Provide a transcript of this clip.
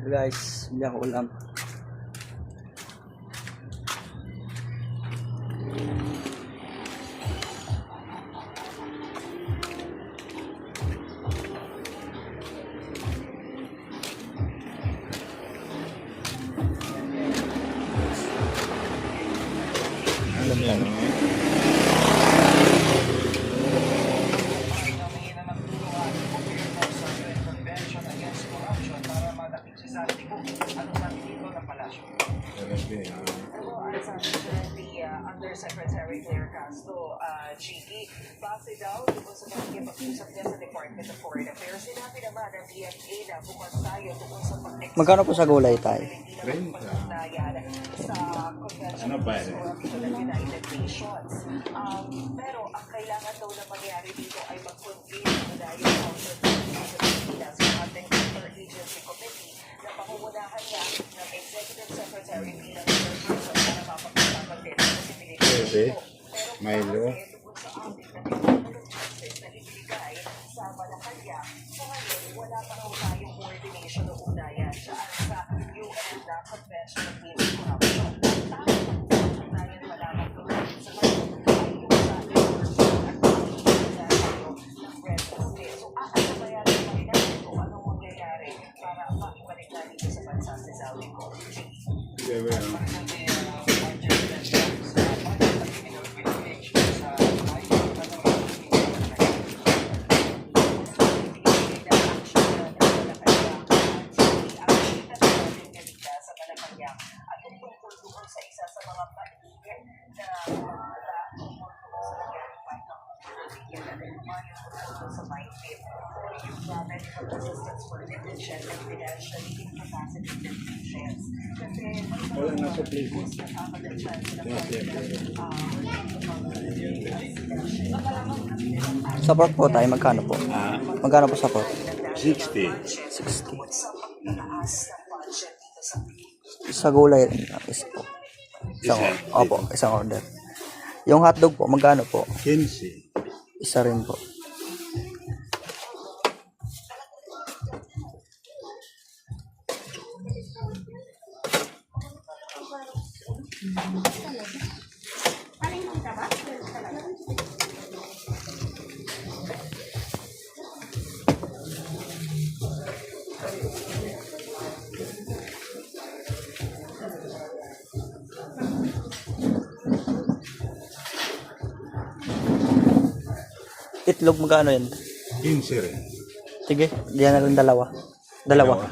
Guys, bili ako ulam. Alam yan. Undersecretary Claire Castro, GP, base daw doon sa pagkikipag-usap niya sa Department of Foreign Affairs. Sinabi naman ng DFA na bukas tayo doon sa pag-execute. Magkano po sa gulay tayo? Sa Convention on Corruption and United Nations. Pero ang kailangan daw na mangyari dito ay mag-convene na yung Council sa Pilipinas, yung ating Interagency Committee na pangungunahan niya ng Executive Secretary bilang chairperson para mapag-usapan din ang posibilidad. Milo. Sa Malacanang, sa ngayon, wala pa raw tayong coordination o ugnayan dyan sa UN na Convention on Corruption. Tayo malaman ko sa ngayon ay yung sa ng Red Bull. So, aalabayan naman natin kung anong mangyayari para makibalik na dito sa bansa sa Saudi ko. At yung tungkol doon sa isa sa mga paligid na sa mindfit yung medical assistance for dementia and financially incapacitated patients. Kasi Wala na sa place. Sa pork po tayo, magkano po? Magkano po sa pork? 60. 60. Sa gulay is po. Isang order. Yung hotdog po, magkano po? 15. Isa rin po. Itlog magkano yan? 15 rin. Sige, diyan na lang dalawa.